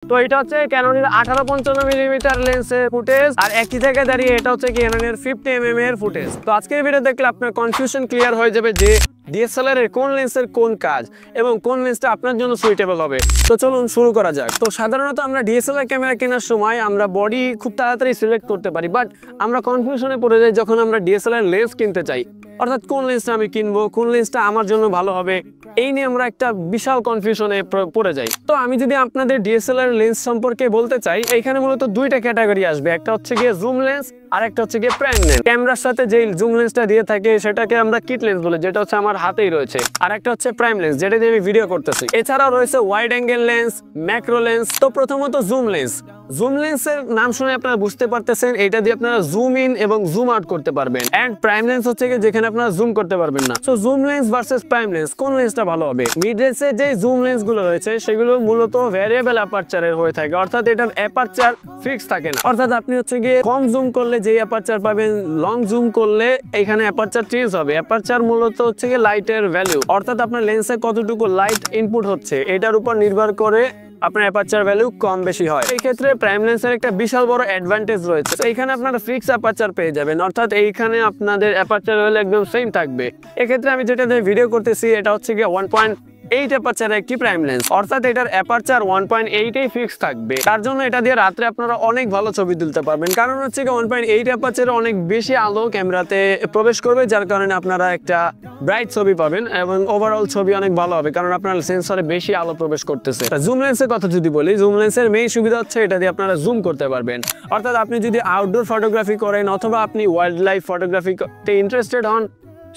তো এটা হচ্ছে ক্যাননের 18-55 মিলিমিটার লেন্সের ফুটেজ, আর একই জায়গায় দাঁড়িয়ে এটা হচ্ছে ক্যাননের 50 mm এর ফুটেজ। তো আজকের ভিডিও দেখলে আপনার কনফিউশন ক্লিয়ার হয়ে যাবে যে ডিএসএলআর এর কোন লেন্সের কোন কাজ এবং কোন লেন্সটা আপনার জন্য সুইটেবল হবে। তো চলুন শুরু করা যাক। তো সাধারণত আমরা ডিএসএলআর ক্যামেরা কেনার সময় আমরা বডি খুব তাড়াতাড়ি সিলেক্ট করতে পারি, বাট আমরা কনফিউশনে পড়ে যাই যখন আমরা ডিএসএলআর লেন্স কিনতে চাই, অর্থাৎ কোন লেন্সটা আমি কিনবো, কোন লেন্সটা আমার জন্য ভালো হবে, এই নিয়ে আমরা একটা বিশাল কনফিউশনে পড়ে যাই। তো আমি যদি আপনাদের ডিএসএলআর লেন্স সম্পর্কে বলতে চাই, এখানে মূলত দুইটা ক্যাটাগরি আসবে, একটা হচ্ছে গিয়ে জুম লেন্স আর একটা হচ্ছে গিয়ে প্রাইম লেন্স। ক্যামেরার সাথে যে জুম লেন্সটা দিয়ে থাকে সেটাকে আমরা কিট লেন্স বলে, যেটা হচ্ছে আমার হাতেই রয়েছে, আর একটা হচ্ছে প্রাইম লেন্স যেটা দিয়ে আমি ভিডিও করতেছি। এছাড়াও রয়েছে wide angle lens, macro lens. তো প্রথমত জুম লেন্স। জুম লেন্সের নাম শুনে আপনারা বুঝতে পারতেছেন এটা দিয়ে আপনারা জুম ইন এবং জুম আউট করতে পারবেন। এন্ড প্রাইম লেন্স হচ্ছে যেখানে আপনারা জুম করতে পারবেন না। So zoom lens versus prime lens, কোন লেন্সটা ভালো হবে? মিড রেঞ্জের যে জুম লেন্স গুলো রয়েছে সেগুলো মূলত ভ্যারিয়েবল অ্যাপারচারের হয়ে থাকে, অর্থাৎ এটার অ্যাপারচার ফিক্স থাকে না। অর্থাৎ আপনি হচ্ছে গিয়ে কম জুম করলে যে অ্যাপারচার পাবেন, লং জুম করলে এখানে অ্যাপারচার চেঞ্জ হবে। অ্যাপারচার মূলত হচ্ছে গিয়ে লাইটের ভ্যালু, অর্থাৎ আপনার লেন্সে কতটুকু লাইট ইনপুট হচ্ছে এটার উপর নির্ভর করে আপনার অ্যাপারচার ভ্যালু কম বেশি হয়। এই ক্ষেত্রে প্রাইম লেন্সের একটা বিশাল বড় অ্যাডভান্টেজ রয়েছে, এখানে আপনারা ফিক্স অ্যাপারচার পেয়ে যাবেন, অর্থাৎ এইখানে আপনাদের অ্যাপারচার ভ্যালু একদম সেম থাকবে। এক্ষেত্রে আমি যেটা ভিডিও করতেছি এটা হচ্ছে গিয়ে 1.8 অ্যাপারচার একটি প্রাইম লেন্স, অর্থাৎ এটার অ্যাপারচার 1.8 ফিক্স থাকবে। তার জন্য এটা দিয়ে রাত্রে আপনারা অনেক ভালো ছবি তুলতে পারবেন, কারণ হচ্ছে গিয়ে 1.8 অ্যাপারচারে অনেক বেশি আলো ক্যামেরাতে প্রবেশ করবে, যার কারণে আপনারা একটা ব্রাইট ছবি পাবেন এবং ওভারঅল ছবি অনেক ভালো হবে, কারণ আপনার সেন্সরে বেশি আলো প্রবেশ করতেছে। জুম লেন্সের কথা যদি বলি, জুম লেন্সের মেইন সুবিধা হচ্ছে এটা দিয়ে আপনারা জুম করতে পারবেন, অর্থাৎ আপনি যদি আউটডোর ফটোগ্রাফি করেন অথবা আপনি ওয়াইল্ড লাইফ ফটোগ্রাফিতে ইন্টারেস্টেড হন,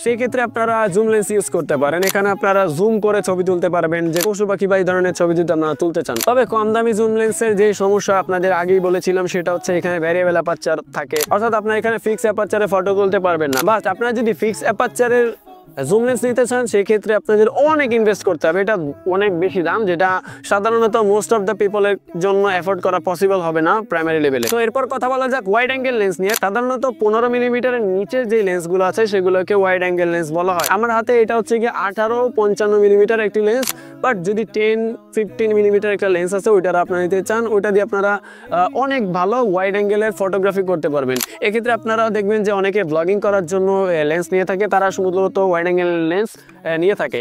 সেই ক্ষেত্রে আপনারা জুম লেন্স ইউজ করতে পারেন। এখানে আপনারা জুম করে ছবি তুলতে পারবেন, যে পশু পাখি বা এই ধরনের ছবি যদি আপনারা তুলতে চান। তবে কম দামি জুম লেন্সের যে সমস্যা আপনাদের আগেই বলেছিলাম সেটা হচ্ছে এখানে ভ্যারিয়েবল অ্যাপারচার থাকে, অর্থাৎ আপনারা এখানে ফিক্স অ্যাপারচারে ফটো তুলতে পারবেন না। বাট আপনারা যদি ফিক্স অ্যাপারচারের জুম লেন্স নিতে চান সেই ক্ষেত্রে আপনাদের অনেক ইনভেস্ট করতে হবে, এটা অনেক বেশি দাম, যেটা সাধারণত মোস্ট অফ দ্য পিপলের জন্য এফোর্ড করা পসিবল হবে না প্রাইমারি লেভেলে। তো এরপর কথা বলা যাক ওয়াইড অ্যাঙ্গেল লেন্স নিয়ে। সাধারণত 15 মিলিমিটারের নিচের যে লেন্সগুলো আছে সেগুলোকে ওয়াইড অ্যাঙ্গেল লেন্স বলা হয়। আমার হাতে এটা হচ্ছে গিয়ে 18-55 মিলিমিটার একটি লেন্স, বাট যদি 10-15 মিলিমিটার একটা লেন্স আছে ওইটা আপনারা নিতে চান, ওইটা দিয়ে আপনারা অনেক ভালো ওয়াইড অ্যাঙ্গেলের ফটোগ্রাফি করতে পারবেন। এক্ষেত্রে আপনারা দেখবেন যে অনেকে ব্লগিং করার জন্য লেন্স নিয়ে থাকে, তারা মূলত ওয়াইড অ্যাঙ্গেল লেন্স নিয়ে থাকে।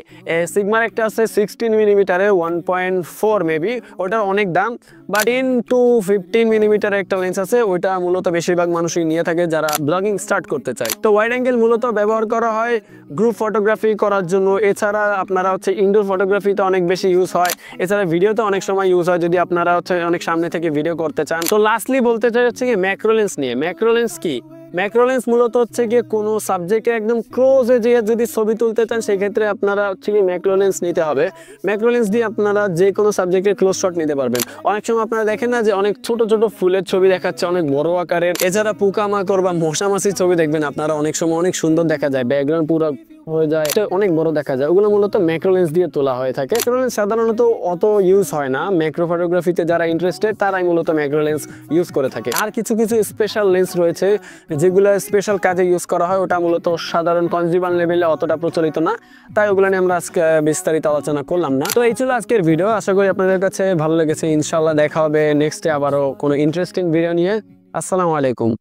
সিগমার একটা আছে 16 মিলিমিটারে 1.4 মেবি, ওটার অনেক দাম। বাট 10-15 মিলিমিটার একটা লেন্স আছে, ওইটা মূলত বেশিরভাগ মানুষই নিয়ে থাকে যারা ব্লগিং স্টার্ট করতে চায়। তো ওয়াইড অ্যাঙ্গেল মূলত ব্যবহার করা হয় গ্রুপ ফটোগ্রাফি করার জন্য, এছাড়া আপনারা হচ্ছে ইনডোর ফটোগ্রাফিতে অনেক বেশি ইউজ হয়, এছাড়া ভিডিওতে অনেক সময় ইউজ হয় যদি আপনারা হচ্ছে অনেক সামনে থেকে ভিডিও করতে চান। তো লাস্টলি বলতে চাই হচ্ছে কি ম্যাক্রো লেন্স নিয়ে। ম্যাক্রো লেন্স কি? ম্যাক্রো লেন্স মূলত হচ্ছে গিয়ে কোনো সাবজেক্টে একদম ক্লোজে যেয়ে যদি ছবি তুলতে চান সেক্ষেত্রে আপনারা হচ্ছে কি ম্যাক্রো লেন্স নিতে হবে। ম্যাক্রো লেন্স দিয়ে আপনারা যে কোনো সাবজেক্টের ক্লোজ শট নিতে পারবেন। অনেক সময় আপনারা দেখেন না যে অনেক ছোট ছোট ফুলের ছবি দেখাচ্ছে অনেক বড় আকারের, এছাড়া পোকামাকড় বা মশামাছির ছবি দেখবেন আপনারা অনেক সময় অনেক সুন্দর দেখা যায়, ব্যাকগ্রাউন্ড পুরো হয়ে যায়, অনেক বড় দেখা যায়, ওগুলো মূলত ম্যাক্রো লেন্স দিয়ে তোলা হয়ে থাকে। ম্যাক্রো লেন্স সাধারণত অত ইউজ হয় না, ম্যাক্রো ফটোগ্রাফিতে যারা ইন্টারেস্টেড তারাই মূলত ম্যাক্রো লেন্স ইউজ করে থাকে। আর কিছু কিছু স্পেশাল লেন্স রয়েছে যেগুলো স্পেশাল কাজে ইউজ করা হয়, ওটা মূলত সাধারণ কনজিউমার লেভেলে অতটা প্রচলিত না, তাই ওগুলো নিয়ে আমরা আজকে বিস্তারিত আলোচনা করলাম না। তো এই ছিল আজকের ভিডিও, আশা করি আপনাদের কাছে ভালো লেগেছে। ইনশাল্লাহ দেখা হবে নেক্সটে আবারও কোনো ইন্টারেস্টিং ভিডিও নিয়ে। আসসালামু আলাইকুম।